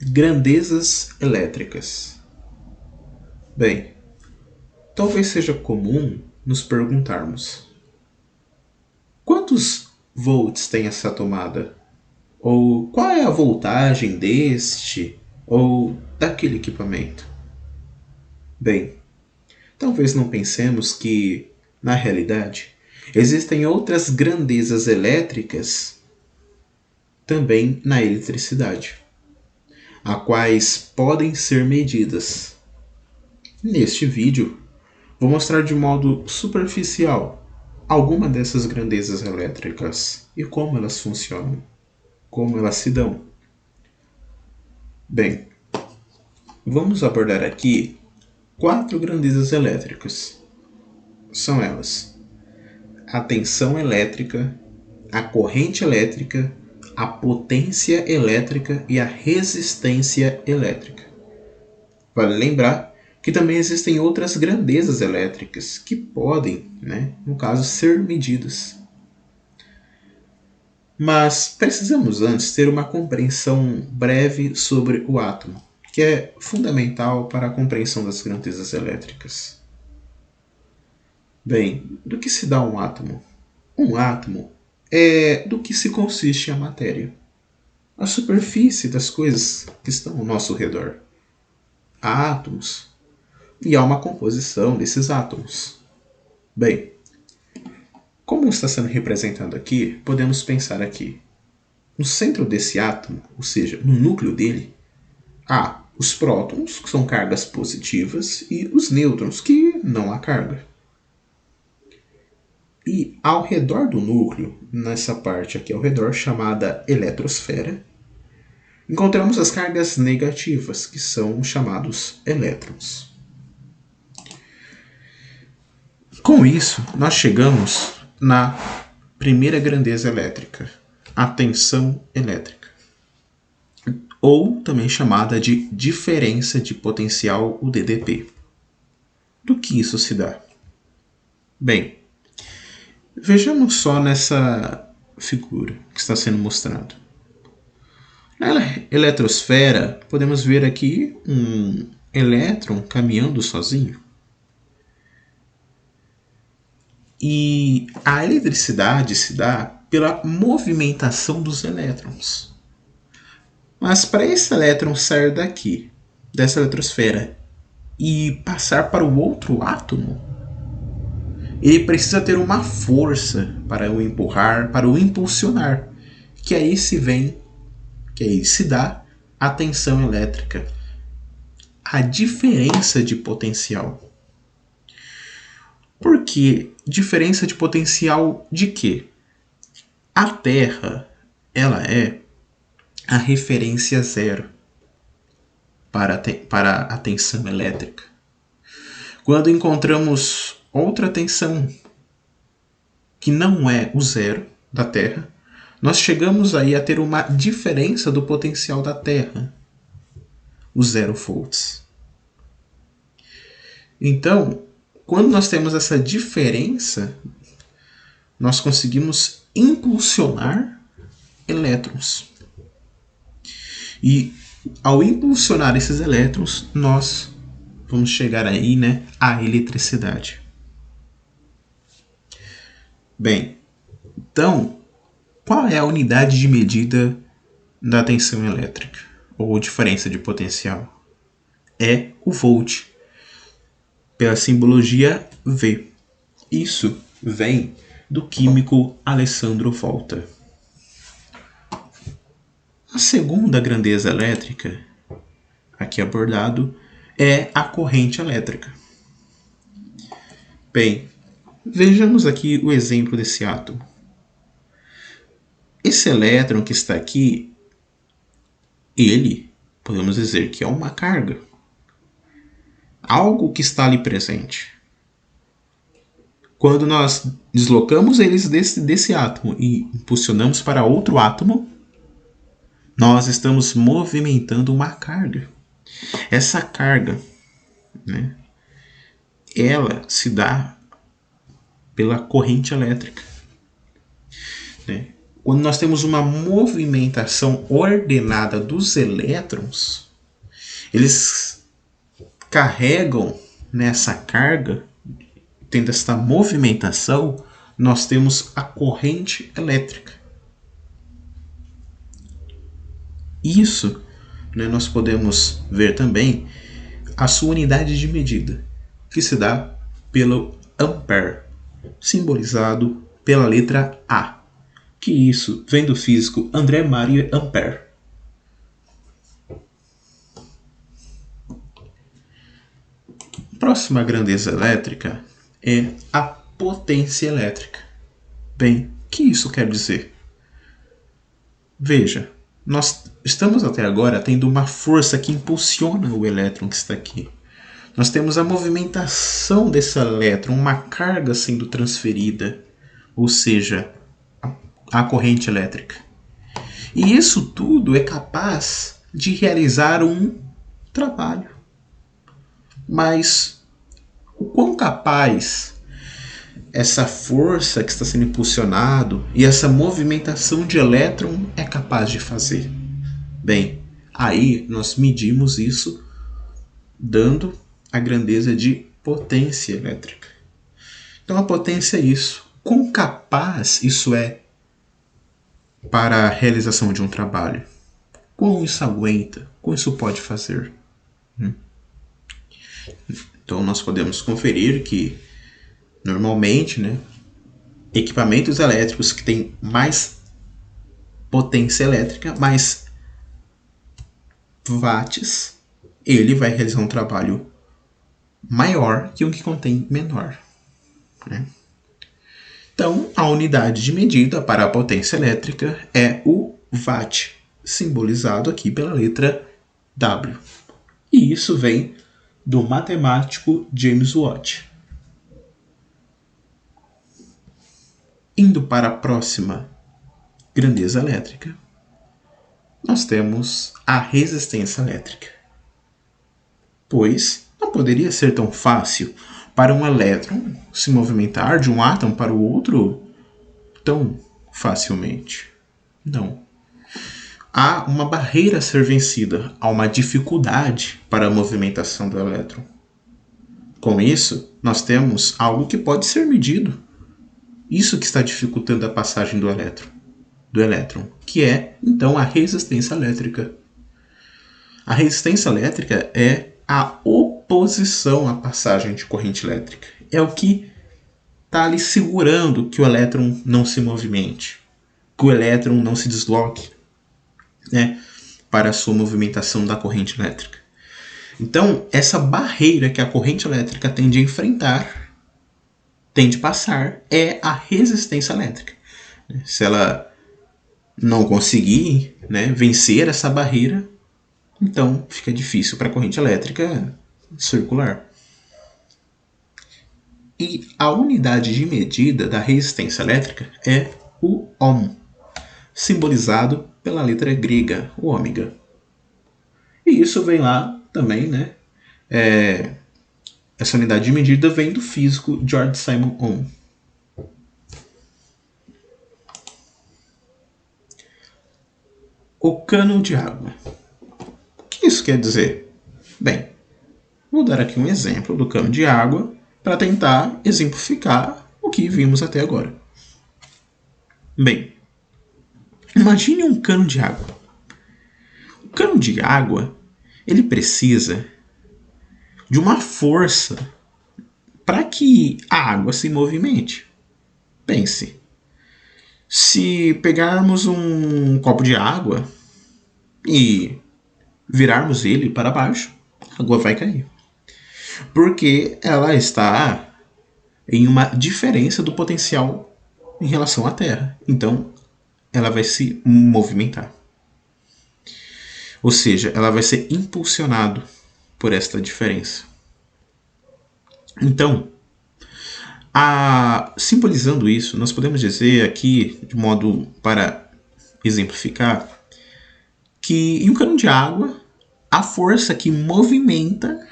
Grandezas elétricas. Bem, talvez seja comum nos perguntarmos: quantos volts tem essa tomada? Ou qual é a voltagem deste ou daquele equipamento? Bem, talvez não pensemos que, na realidade, existem outras grandezas elétricas também na eletricidade, a quais podem ser medidas. Neste vídeo, vou mostrar de modo superficial alguma dessas grandezas elétricas e como elas funcionam, como elas se dão. Bem, vamos abordar aqui 4 grandezas elétricas. São elas: a tensão elétrica, a corrente elétrica, a potência elétrica e a resistência elétrica. Vale lembrar que também existem outras grandezas elétricas que podem, no caso, ser medidas. Mas precisamos antes ter uma compreensão breve sobre o átomo, que é fundamental para a compreensão das grandezas elétricas. Bem, do que se dá um átomo? Um átomo é do que se consiste a matéria, a superfície das coisas que estão ao nosso redor. Há átomos e há uma composição desses átomos. Bem, como está sendo representado aqui, podemos pensar aqui. No centro desse átomo, ou seja, no núcleo dele, há os prótons, que são cargas positivas, e os nêutrons, que não há carga. E ao redor do núcleo, nessa parte aqui ao redor, chamada eletrosfera, encontramos as cargas negativas, que são chamados elétrons. Com isso, nós chegamos na primeira grandeza elétrica, a tensão elétrica, ou também chamada de diferença de potencial, o DDP. Do que isso se dá? Bem, vejamos só nessa figura que está sendo mostrado. Na eletrosfera, podemos ver aqui um elétron caminhando sozinho. E a eletricidade se dá pela movimentação dos elétrons. Mas para esse elétron sair daqui, dessa eletrosfera, e passar para o outro átomo, ele precisa ter uma força para o empurrar, para o impulsionar, que aí se dá a tensão elétrica, a diferença de potencial. Por que diferença de potencial de quê? A Terra, ela é a referência zero para a tensão elétrica. Quando encontramos outra tensão que não é o zero da Terra, nós chegamos aí a ter uma diferença do potencial da Terra, os 0 volts. Então, quando nós temos essa diferença, nós conseguimos impulsionar elétrons. E ao impulsionar esses elétrons, nós vamos chegar aí, à eletricidade. Bem, então, qual é a unidade de medida da tensão elétrica, ou diferença de potencial? É o volt, pela simbologia V. Isso vem do químico Alessandro Volta. A segunda grandeza elétrica, aqui abordado, é a corrente elétrica. Bem, vejamos aqui o exemplo desse átomo. Esse elétron que está aqui, ele, podemos dizer que é uma carga. Algo que está ali presente. Quando nós deslocamos eles desse átomo e impulsionamos para outro átomo, nós estamos movimentando uma carga. Essa carga, ela se dá pela corrente elétrica. quando nós temos uma movimentação ordenada dos elétrons, eles carregam nessa carga, tendo esta movimentação, nós temos a corrente elétrica. Isso, né, nós podemos ver também a sua unidade de medida, que se dá pelo ampere, simbolizado pela letra A, que isso vem do físico André Marie Ampère. Próxima grandeza elétrica é a potência elétrica. Bem, o que isso quer dizer? Veja, nós estamos até agora tendo uma força que impulsiona o elétron que está aqui. Nós temos a movimentação desse elétron, uma carga sendo transferida, ou seja, a corrente elétrica. E isso tudo é capaz de realizar um trabalho. Mas o quão capaz essa força que está sendo impulsionado e essa movimentação de elétron é capaz de fazer? Bem, aí nós medimos isso dando a grandeza de potência elétrica. Então a potência é isso. Quão capaz isso é para a realização de um trabalho? Quão isso aguenta? Quão isso pode fazer? Então nós podemos conferir que normalmente, né, equipamentos elétricos que têm mais potência elétrica, mais watts, ele vai realizar um trabalho maior que um que contém menor, né? Então, a unidade de medida para a potência elétrica é o watt, simbolizado aqui pela letra W. E isso vem do matemático James Watt. Indo para a próxima grandeza elétrica, nós temos a resistência elétrica. Pois não poderia ser tão fácil para um elétron se movimentar de um átomo para o outro tão facilmente. Não. Há uma barreira a ser vencida, há uma dificuldade para a movimentação do elétron. Com isso, nós temos algo que pode ser medido. Isso que está dificultando a passagem do elétron, que é, então, a resistência elétrica. A resistência elétrica é a oposição à passagem de corrente elétrica. É o que está ali segurando que o elétron não se movimente, que o elétron não se desloque, né, para a sua movimentação da corrente elétrica. Então, essa barreira que a corrente elétrica tende a enfrentar, tende a passar, é a resistência elétrica. Se ela não conseguir, né, vencer essa barreira, então fica difícil para a corrente elétrica circular. E a unidade de medida da resistência elétrica é o ohm, simbolizado pela letra grega, o ômega. E isso vem lá também, né? Essa unidade de medida vem do físico George Simon Ohm. O cano de água. O que isso quer dizer? Bem, vou dar aqui um exemplo do cano de água para tentar exemplificar o que vimos até agora. Bem, imagine um cano de água. O cano de água, ele precisa de uma força para que a água se movimente. Pense, se pegarmos um copo de água e virarmos ele para baixo, a água vai cair. Porque ela está em uma diferença do potencial em relação à Terra. Então, ela vai se movimentar. Ou seja, ela vai ser impulsionada por esta diferença. Então, simbolizando isso, nós podemos dizer aqui, de modo para exemplificar, que em um cano de água, a força que movimenta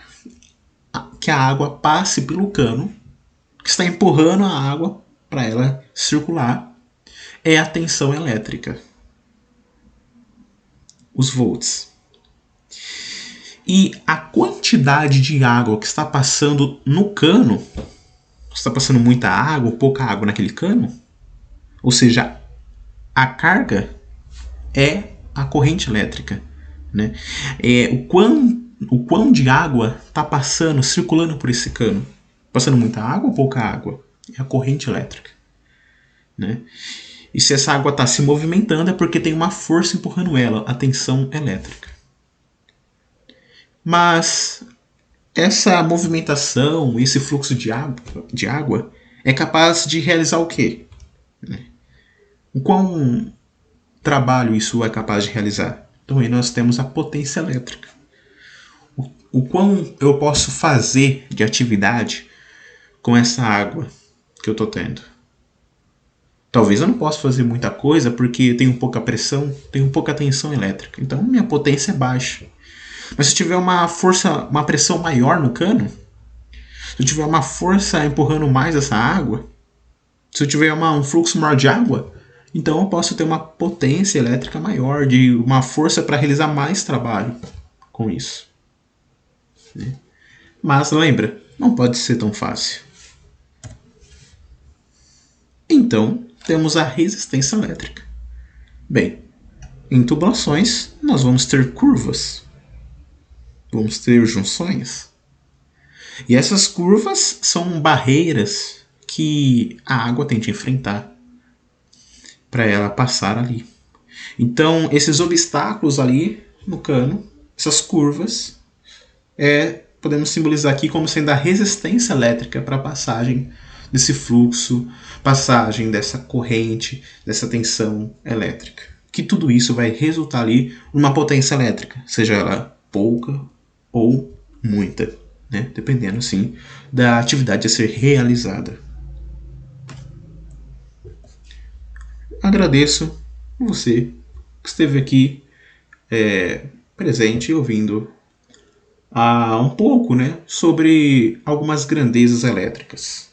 que a água passe pelo cano, que está empurrando a água para ela circular, é a tensão elétrica, os volts. E a quantidade de água que está passando no cano, está passando muita água ou pouca água naquele cano, ou seja, a carga é a corrente elétrica. Né? O quão de água está passando, circulando por esse cano. Passando muita água ou pouca água? É a corrente elétrica. Né? E se essa água está se movimentando é porque tem uma força empurrando ela, a tensão elétrica. Mas essa movimentação, esse fluxo de água é capaz de realizar o quê? O quão trabalho isso é capaz de realizar? Então aí nós temos a potência elétrica. O quão eu posso fazer de atividade com essa água que eu estou tendo. Talvez eu não possa fazer muita coisa porque tenho pouca pressão, tenho pouca tensão elétrica. Então minha potência é baixa. Mas se tiver uma força, uma pressão maior no cano, se eu tiver uma força empurrando mais essa água, se eu tiver um fluxo maior de água, então eu posso ter uma potência elétrica maior, de uma força para realizar mais trabalho com isso. Mas lembra, não pode ser tão fácil. Então, temos a resistência elétrica. Bem, em tubulações nós vamos ter curvas, vamos ter junções. E essas curvas são barreiras que a água tem que enfrentar para ela passar ali. Então, esses obstáculos ali no cano, essas curvas, podemos simbolizar aqui como sendo a resistência elétrica para a passagem desse fluxo, passagem dessa corrente, dessa tensão elétrica. Que tudo isso vai resultar ali numa potência elétrica, seja ela pouca ou muita, né? Dependendo, sim, da atividade a ser realizada. Agradeço você que esteve aqui presente e ouvindo um pouco, né, sobre algumas grandezas elétricas.